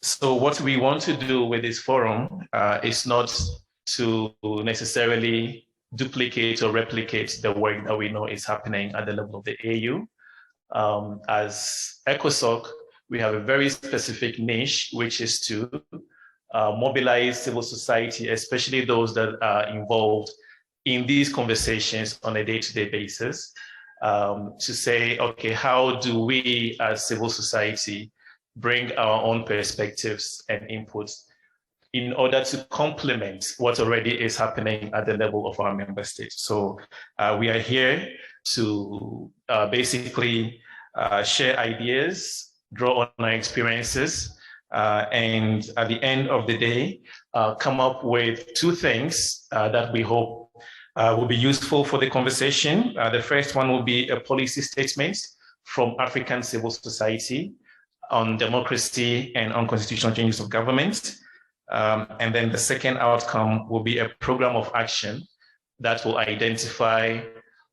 So what we want to do with this forum is not to necessarily duplicate or replicate the work that we know is happening at the level of the AU. As ECOSOCC, we have a very specific niche, which is to mobilize civil society, especially those that are involved in these conversations on a day-to-day basis, to say, okay, how do we as civil society bring our own perspectives and inputs in order to complement what already is happening at the level of our member states. So we are here to basically share ideas, draw on our experiences, and at the end of the day, come up with two things that we hope will be useful for the conversation. The first one will be a policy statement from African civil society on democracy and unconstitutional changes of government. And then the second outcome will be a program of action that will identify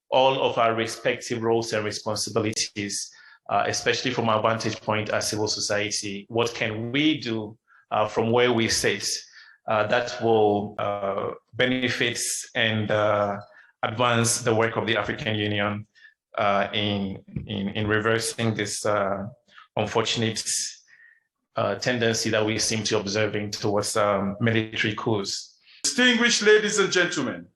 all of our respective roles and responsibilities, especially from our vantage point as civil society. What can we do from where we sit that will benefit and advance the work of the African Union in reversing this unfortunate tendency that we seem to be observing towards military coups. Distinguished ladies and gentlemen,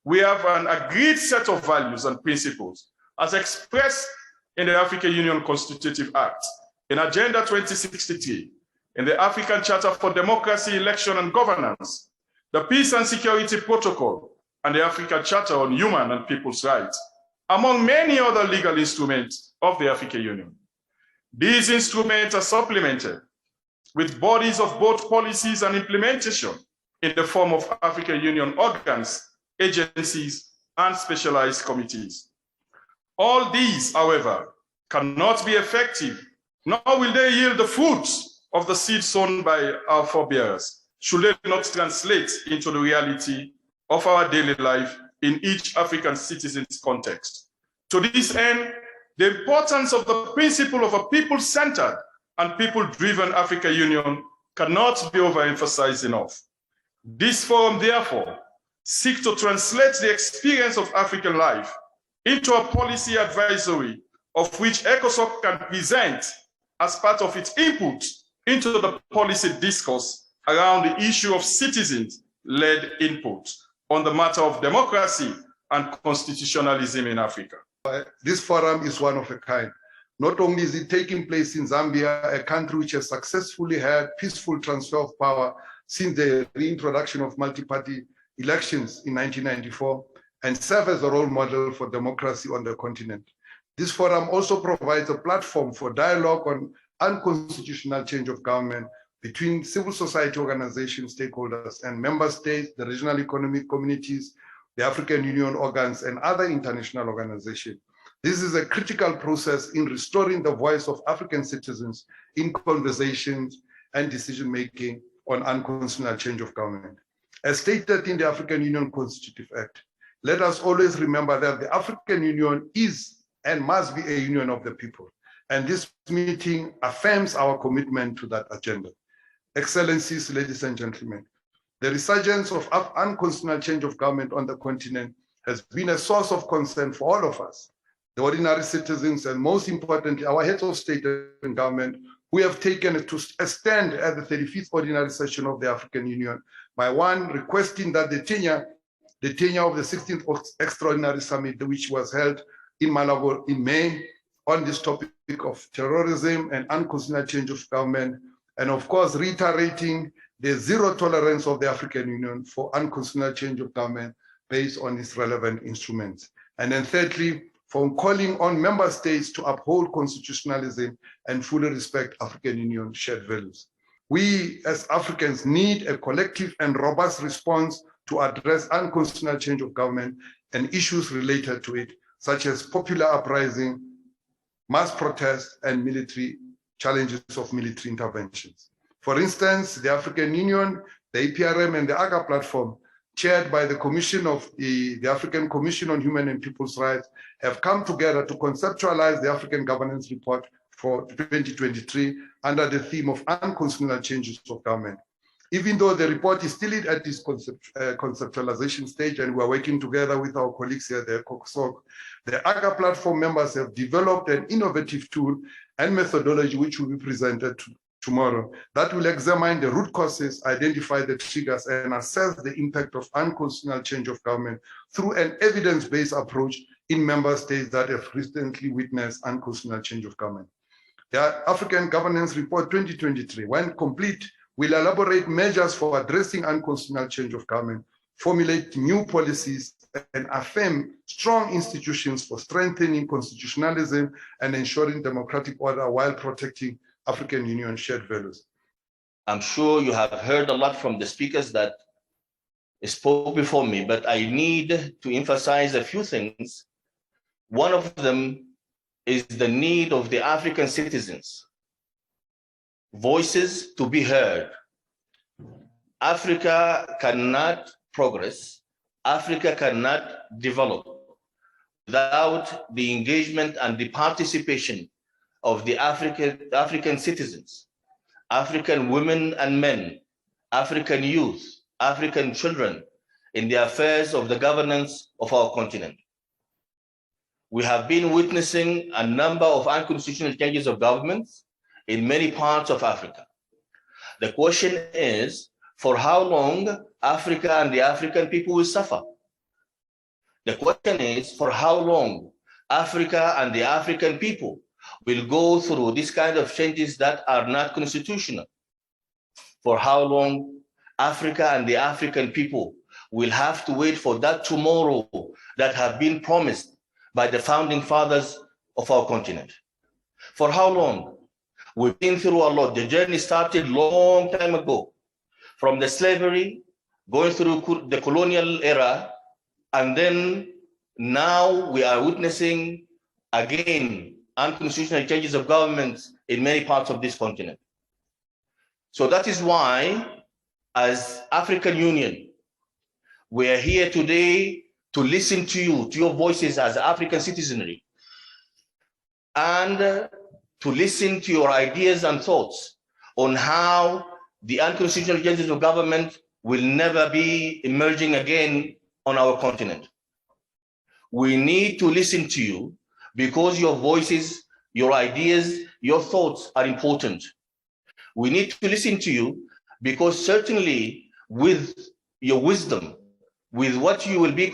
we have an agreed set of values and principles as expressed in the African Union Constitutive Act, in Agenda 2063, in the African Charter for Democracy, Election and Governance, the Peace and Security Protocol, and the African Charter on Human and People's Rights, among many other legal instruments of the African Union. These instruments are supplemented with bodies of both policies and implementation in the form of African Union organs, agencies, and specialized committees. All these, however, cannot be effective, nor will they yield the fruits of the seed sown by our forebears, should they not translate into the reality of our daily life in each African citizen's context. To this end, the importance of the principle of a people-centered and people-driven African Union cannot be overemphasized enough. This forum, therefore, seeks to translate the experience of African life into a policy advisory of which ECOSOCC can present as part of its input into the policy discourse around the issue of citizens-led input on the matter of democracy and constitutionalism in Africa. This forum is one of a kind. Not only is it taking place in Zambia, a country which has successfully had peaceful transfer of power since the reintroduction of multi-party elections in 1994, and serve as a role model for democracy on the continent. This forum also provides a platform for dialogue on unconstitutional change of government between civil society organizations, stakeholders, and member states, the regional economic communities, the African Union organs, and other international organizations. This is a critical process in restoring the voice of African citizens in conversations and decision-making on unconstitutional change of government. As stated in the African Union Constitutive Act, let us always remember that the African Union is and must be a union of the people. And this meeting affirms our commitment to that agenda. Excellencies, ladies and gentlemen, the resurgence of unconstitutional change of government on the continent has been a source of concern for all of us, the ordinary citizens, and most importantly, our heads of state and government, who have taken a stand at the 35th Ordinary Session of the African Union by one requesting that the tenure of the 16th Extraordinary Summit, which was held in Malabo in May, on this topic of terrorism and unconstitutional change of government, and of course reiterating the zero tolerance of the African Union for unconstitutional change of government based on its relevant instruments. And then thirdly, for calling on member states to uphold constitutionalism and fully respect African Union shared values. We as Africans need a collective and robust response to address unconstitutional change of government and issues related to it, such as popular uprising, mass protest, and military challenges of military interventions. For instance, the African Union, the APRM, and the AGA platform, chaired by the Commission of the African Commission on Human and People's Rights, have come together to conceptualize the African Governance Report for 2023 under the theme of unconstitutional changes of government. Even though the report is still at this conceptualization stage, and we're working together with our colleagues here at the ECOSOCC, the AGA platform members have developed an innovative tool and methodology which will be presented tomorrow that will examine the root causes, identify the triggers, and assess the impact of unconstitutional change of government through an evidence-based approach in member states that have recently witnessed unconstitutional change of government. The African Governance Report 2023, when complete, will elaborate measures for addressing unconstitutional change of government, formulate new policies, and affirm strong institutions for strengthening constitutionalism and ensuring democratic order while protecting African Union shared values. I'm sure you have heard a lot from the speakers that spoke before me, but I need to emphasize a few things. One of them is the need of the African citizens, voices to be heard. Africa cannot progress, Africa cannot develop without the engagement and the participation of the African citizens, African women and men, African youth, African children in the affairs of the governance of our continent. We have been witnessing a number of unconstitutional changes of governments in many parts of Africa. The question is, for how long Africa and the African people will suffer? The question is, for how long Africa and the African people will go through this kind of changes that are not constitutional? For how long Africa and the African people will have to wait for that tomorrow that have been promised by the founding fathers of our continent? For how long? We've been through a lot. The journey started long time ago, from the slavery, going through the colonial era, and then now we are witnessing again unconstitutional changes of governments in many parts of this continent. So that is why, as African Union, we are here today to listen to you, to your voices as African citizenry, and to listen to your ideas and thoughts on how the unconstitutional changes of government will never be emerging again on our continent. We need to listen to you because your voices, your ideas, your thoughts are important. We need to listen to you because certainly with your wisdom, with what you will be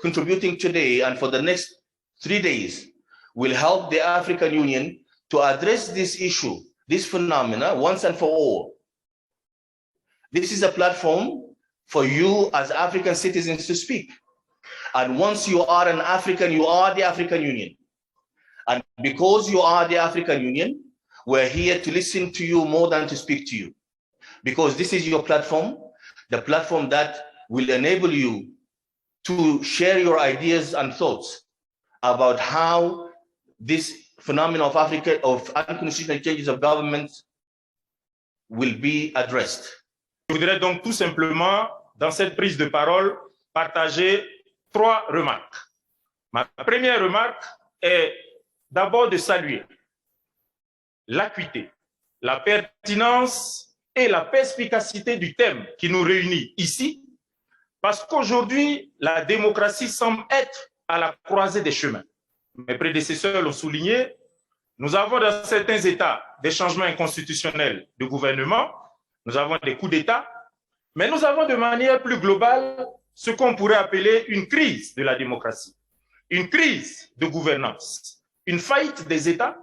contributing today and for the next 3 days, will help the African Union to address this issue, this phenomena once and for all. This is a platform for you as African citizens to speak. And once you are an African, you are the African Union. And because you are the African Union, we're here to listen to you more than to speak to you. Because this is your platform, the platform that will enable you to share your ideas and thoughts about how this phenomenon of Africa, of unconstitutional changes of government, will be addressed. Je voudrais donc tout simplement, dans cette prise de parole, partager 3 remarques. Ma première remarque est d'abord de saluer l'acuité, la pertinence et la perspicacité du thème qui nous réunit ici, parce qu'aujourd'hui, la démocratie semble être à la croisée des chemins. Mes prédécesseurs l'ont souligné, nous avons dans certains États des changements inconstitutionnels de gouvernement, nous avons des coups d'État, mais nous avons de manière plus globale ce qu'on pourrait appeler une crise de la démocratie, une crise de gouvernance, une faillite des États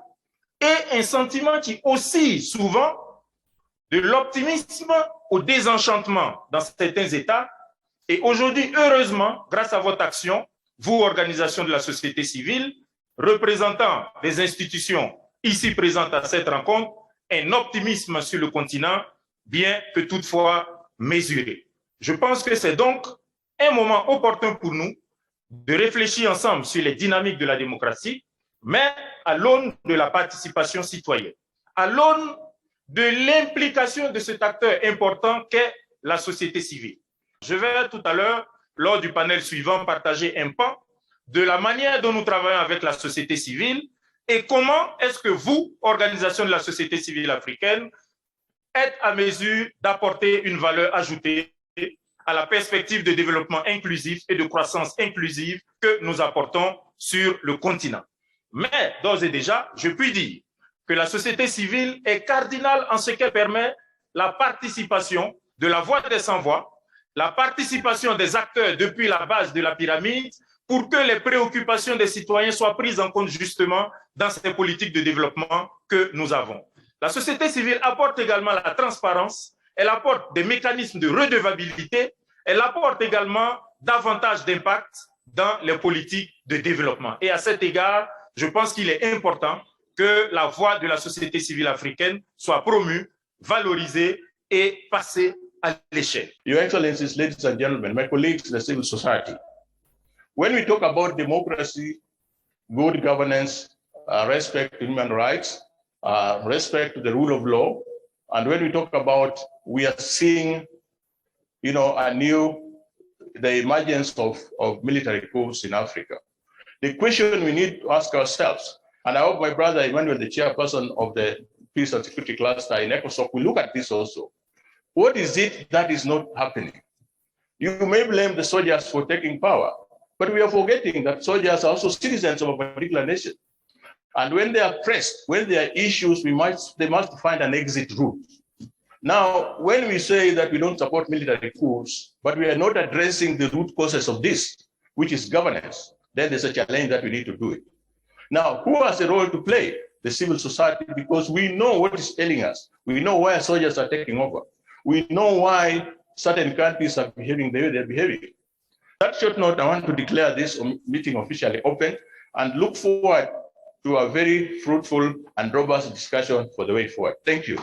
et un sentiment qui oscille souvent de l'optimisme au désenchantement dans certains États. Et aujourd'hui, heureusement, grâce à votre action, vous, organisations de la société civile, représentants des institutions ici présentes à cette rencontre, un optimisme sur le continent, bien que toutefois mesuré. Je pense que c'est donc un moment opportun pour nous de réfléchir ensemble sur les dynamiques de la démocratie, mais à l'aune de la participation citoyenne, à l'aune de l'implication de cet acteur important qu'est la société civile. Je vais tout à l'heure, lors du panel suivant, partager un pan de la manière dont nous travaillons avec la société civile Et comment est-ce que vous, organisation de la société civile africaine, êtes à mesure d'apporter une valeur ajoutée à la perspective de développement inclusif et de croissance inclusive que nous apportons sur le continent? Mais d'ores et déjà, je puis dire que la société civile est cardinale en ce qu'elle permet la participation de la voix des sans-voix, la participation des acteurs depuis la base de la pyramide pour que les préoccupations des citoyens soient prises en compte justement dans ces politiques de développement que nous avons. La société civile apporte également la transparence, elle apporte des mécanismes de redevabilité, elle apporte également davantage d'impact dans les politiques de développement. Et à cet égard, je pense qu'il est important que la voix de la société civile africaine soit promue, valorisée et passée à l'échelle. Your Excellencies, ladies and gentlemen, my colleagues in the civil society, when we talk about democracy, good governance, respect to human rights, respect to the rule of law, and when we talk about, we are seeing, the emergence of military coups in Africa. The question we need to ask ourselves, and I hope my brother Emmanuel, the chairperson of the Peace and Security Cluster in ECOSOCC, will look at this also. What is it that is not happening? You may blame the soldiers for taking power, but we are forgetting that soldiers are also citizens of a particular nation. And when they are pressed, when there are issues, they must find an exit route. Now, when we say that we don't support military coups, but we are not addressing the root causes of this, which is governance, then there's a challenge that we need to do it. Now, who has a role to play? The civil society, because we know what is ailing us. We know why soldiers are taking over. We know why certain countries are behaving the way they're behaving. That short note, I want to declare this meeting officially open and look forward to a very fruitful and robust discussion for the way forward. Thank you.